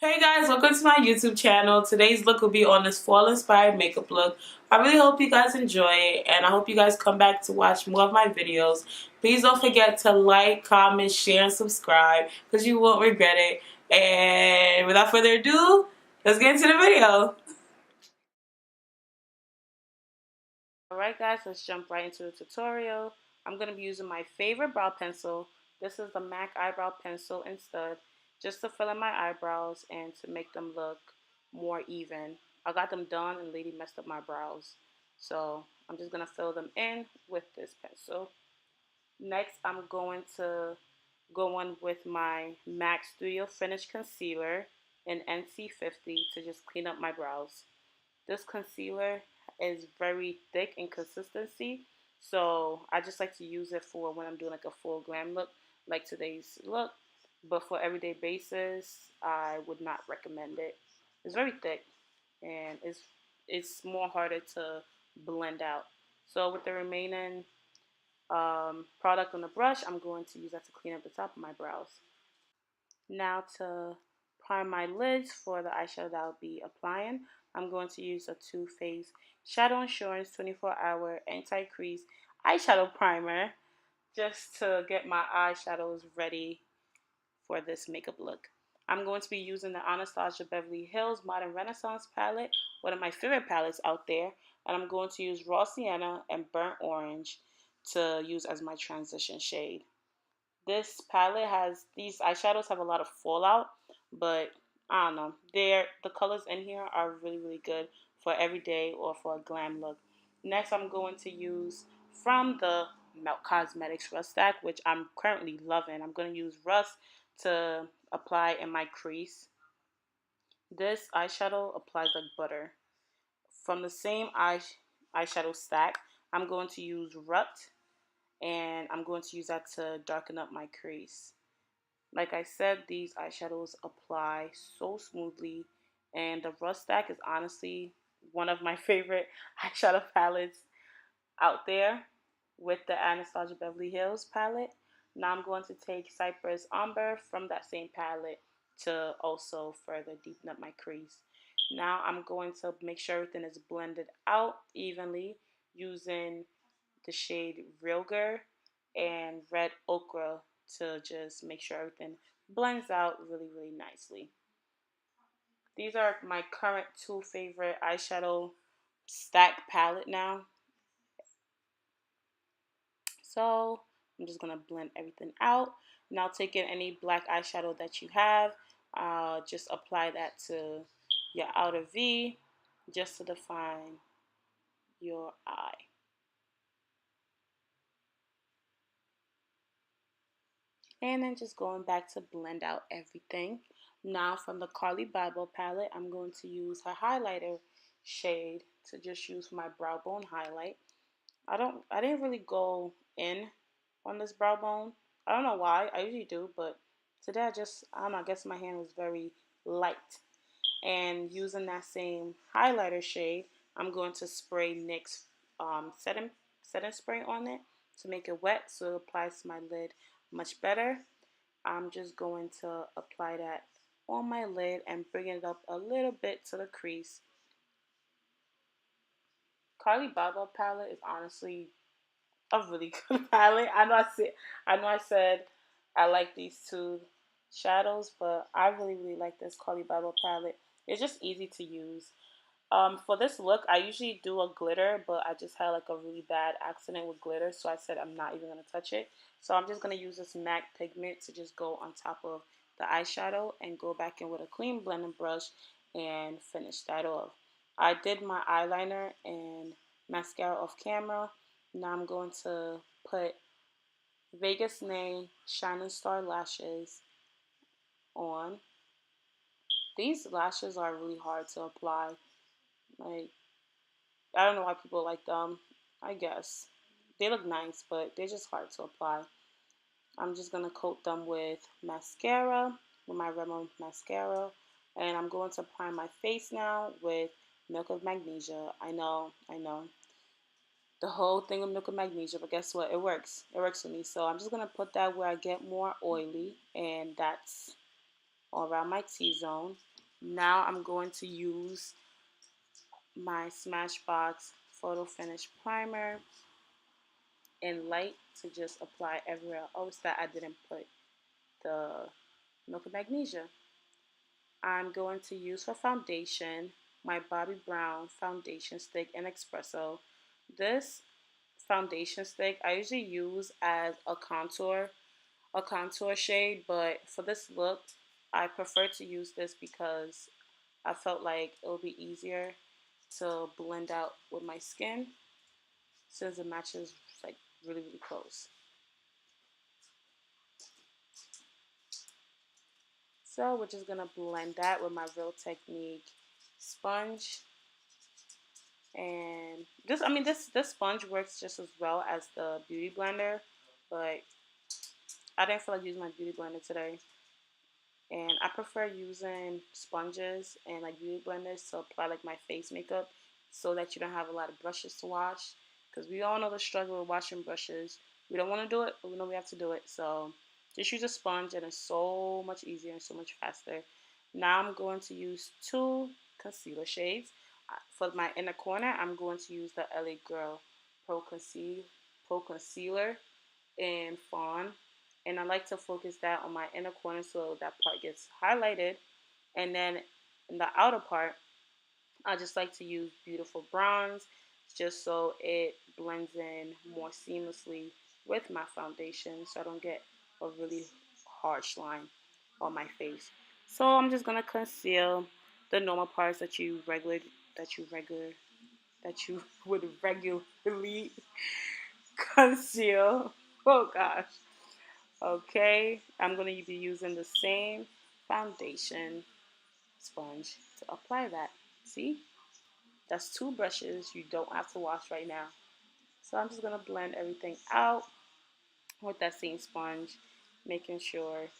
Hey guys, welcome to my YouTube channel. Today's look will be on this fall inspired makeup look. I really hope you guys enjoy it, and I hope you guys come back to watch more of my videos. Please don't forget to like, comment, share, and subscribe because you won't regret it. And without further ado, let's get into the video. Alright guys, let's jump right into the tutorial. I'm going to be using my favorite brow pencil. This is the MAC eyebrow pencil in stud, just to fill in my eyebrows and to make them look more even. I got them done and lady messed up my brows. So I'm just going to fill them in with this pencil. Next, I'm going to go in with my MAC Studio Finish Concealer in NC50 to just clean up my brows. This concealer is very thick in consistency, so I just like to use it for when I'm doing like a full glam look, like today's look. But for everyday basis, I would not recommend it. It's very thick, and it's more harder to blend out. So with the remaining product on the brush, I'm going to use that to clean up the top of my brows. Now to prime my lids for the eyeshadow that I'll be applying, I'm going to use a Too Faced Shadow Insurance 24-hour anti-crease eyeshadow primer just to get my eyeshadows ready for this makeup look. I'm going to be using the Anastasia Beverly Hills Modern Renaissance palette, one of my favorite palettes out there, and I'm going to use Raw Sienna and Burnt Orange to use as my transition shade. This palette has, these eyeshadows have a lot of fallout, but I don't know. The colors in here are really good for everyday or for a glam look. Next, I'm going to use from the Melt Cosmetics Rust Stack, which I'm currently loving. I'm going to use Rust to apply in my crease. This eyeshadow applies like butter. From the same eyeshadow stack, I'm going to use Rut, and I'm going to use that to darken up my crease. Like I said, these eyeshadows apply so smoothly, and the Rust Stack is honestly one of my favorite eyeshadow palettes out there with the Anastasia Beverly Hills palette. Now I'm going to take Cypress Umber from that same palette to also further deepen up my crease. Now I'm going to make sure everything is blended out evenly using the shade Realger and Red Ochre to just make sure everything blends out really nicely. These are my current two favorite eyeshadow stack palette now. So I'm just going to blend everything out. Now taking any black eyeshadow that you have, just apply that to your outer V just to define your eye. And then just going back to blend out everything. Now from the CARLI BYBEL palette, I'm going to use her highlighter shade to just use for my brow bone highlight. I didn't really go in on this brow bone. I don't know why. I usually do, but today I don't know, I guess my hand was very light. And using that same highlighter shade, I'm going to spray NYX setting spray on it to make it wet so it applies to my lid much better. I'm just going to apply that on my lid and bring it up a little bit to the crease. CARLI BYBEL palette is honestly a really good palette. I know I said I like these two shadows, but I really like this CARLI BYBEL palette. It's just easy to use. For this look, I usually do a glitter, but I just had like a really bad accident with glitter, so I said I'm not even going to touch it. So I'm just going to use this MAC pigment to just go on top of the eyeshadow and go back in with a clean blending brush and finish that off. I did my eyeliner and mascara off camera. Now I'm going to put Vegas Nay Shining Star Lashes on. These lashes are really hard to apply. Like, I don't know why people like them. I guess they look nice, but they're just hard to apply. I'm just gonna coat them with mascara, with my Remo mascara, and I'm going to prime my face now with Milk of Magnesia. I know, the whole thing with Milk of Magnesia, but guess what? It works. It works for me. So I'm just gonna put that where I get more oily, and that's around my T-zone. Now I'm going to use my Smashbox Photo Finish Primer in light to just apply everywhere else that I didn't put the milk of magnesia. I'm going to use for foundation my Bobbi Brown foundation stick in espresso. This foundation stick I usually use as a contour shade, but for this look I prefer to use this because I felt like it would be easier to blend out with my skin since it matches like really close. So we're just gonna blend that with my Real Technique sponge. And this sponge works just as well as the beauty blender, but I didn't feel like using my beauty blender today. And I prefer using sponges and like beauty blenders to apply like my face makeup so that you don't have a lot of brushes to wash. Because we all know the struggle with washing brushes. We don't want to do it, but we know we have to do it. So just use a sponge and it's so much easier and so much faster. Now I'm going to use two concealer shades. For my inner corner, I'm going to use the LA Girl Pro Concealer in Fawn, and I like to focus that on my inner corner so that part gets highlighted. And then in the outer part, I just like to use Beautiful Bronze just so it blends in more seamlessly with my foundation so I don't get a really harsh line on my face. So I'm just gonna conceal the normal parts that you would regularly conceal. Oh gosh. Okay, I'm going to be using the same foundation sponge to apply that. See, that's two brushes you don't have to wash right now. So I'm just going to blend everything out with that same sponge, making sure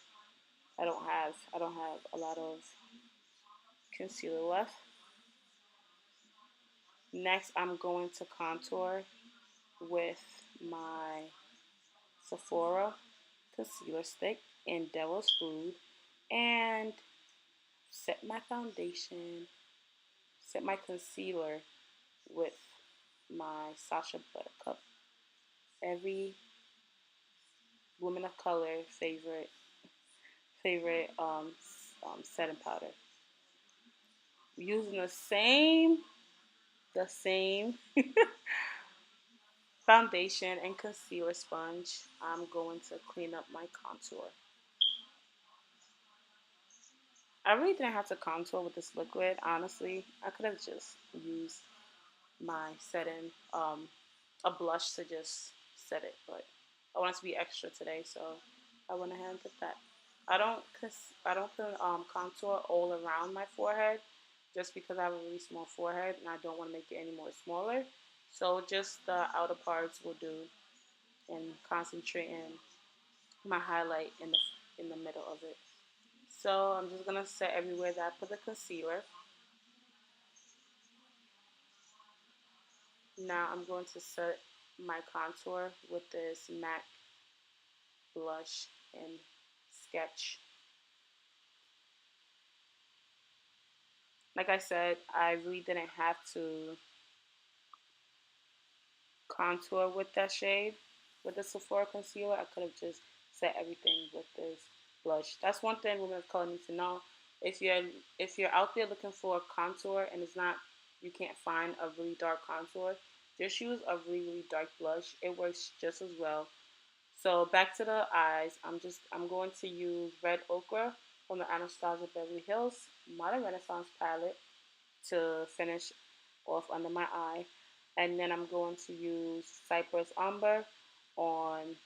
I don't have a lot of concealer left. Next, I'm going to contour with my Sephora concealer stick in Devil's Food and set my foundation, set my concealer with my Sacha Buttercup, every woman of color favorite setting powder. Using the same foundation and concealer sponge, I'm going to clean up my contour. I really didn't have to contour with this liquid, honestly. I could have just used my setting, a blush to just set it, but I wanted to be extra today, so I went ahead and did that. I don't put contour all around my forehead, just because I have a really small forehead and I don't want to make it any more smaller. So just the outer parts will do, and concentrating my highlight in the middle of it. So I'm just gonna set everywhere that I put the concealer. Now I'm going to set my contour with this MAC blush and sketch. Like I said, I really didn't have to contour with that shade with the Sephora concealer. I could have just set everything with this blush. That's one thing women of color need to know. If you're out there looking for a contour and it's not, you can't find a really dark contour, just use a really dark blush. It works just as well. So back to the eyes, I'm going to use Red Ochre from the Anastasia Beverly Hills Modern Renaissance palette to finish off under my eye. And then I'm going to use Cypress Umber on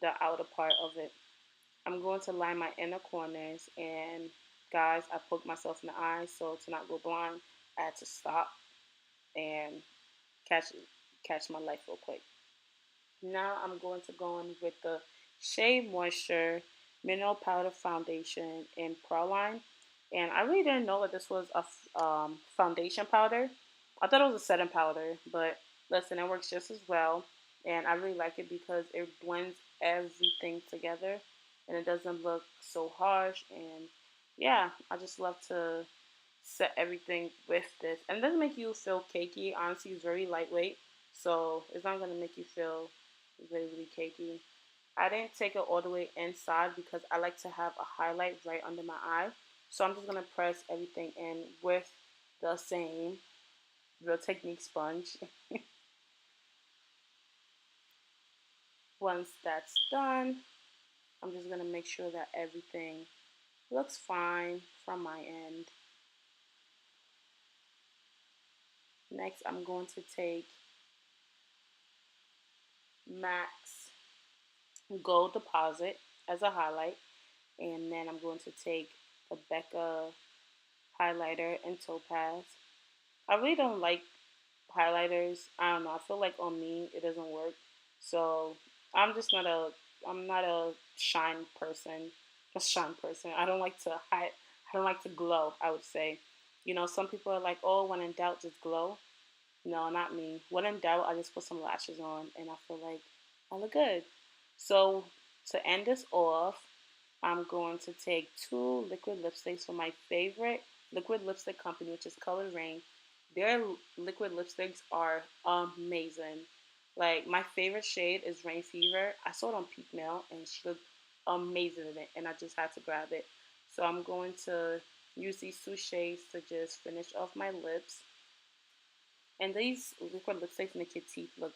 the outer part of it. I'm going to line my inner corners, and guys, I poked myself in the eye, so to not go blind, I had to stop and catch catch my life real quick. Now I'm going to go in with the Shea Moisture Mineral Powder Foundation in Praline. And I really didn't know that this was a foundation powder. I thought it was a setting powder, but listen, it works just as well. And I really like it because it blends everything together and it doesn't look so harsh, and yeah, I just love to set everything with this. And it doesn't make you feel cakey. Honestly, it's very lightweight. So it's not going to make you feel really, really cakey. I didn't take it all the way inside because I like to have a highlight right under my eye. So I'm just going to press everything in with the same Real Technique sponge. Once that's done, I'm just going to make sure that everything looks fine from my end. Next, I'm going to take Max Gold Deposit as a highlight, and then I'm going to take the Becca highlighter in Topaz. I really don't like highlighters. I don't know. I feel like on me it doesn't work. So I'm just not a I'm not a shine person. A shine person. I don't like to hide. I don't like to glow. I would say. You know, some people are like, oh, when in doubt, just glow. No, not me. When in doubt, I just put some lashes on and I feel like I look good. So to end this off, I'm going to take two liquid lipsticks from my favorite liquid lipstick company, which is Color Rain. Their liquid lipsticks are amazing. Like my favorite shade is Rain Fever. I saw it on Peak Mail and she looked amazing in it, and I just had to grab it. So I'm going to use these two shades to just finish off my lips. And these liquid lipsticks make your teeth look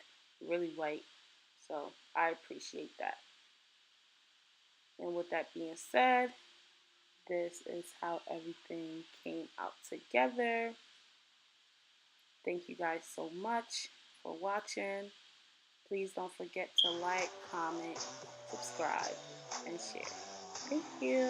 really white. So I appreciate that. And with that being said, this is how everything came out together. Thank you guys so much for watching. Please don't forget to like, comment, subscribe, and share. Thank you.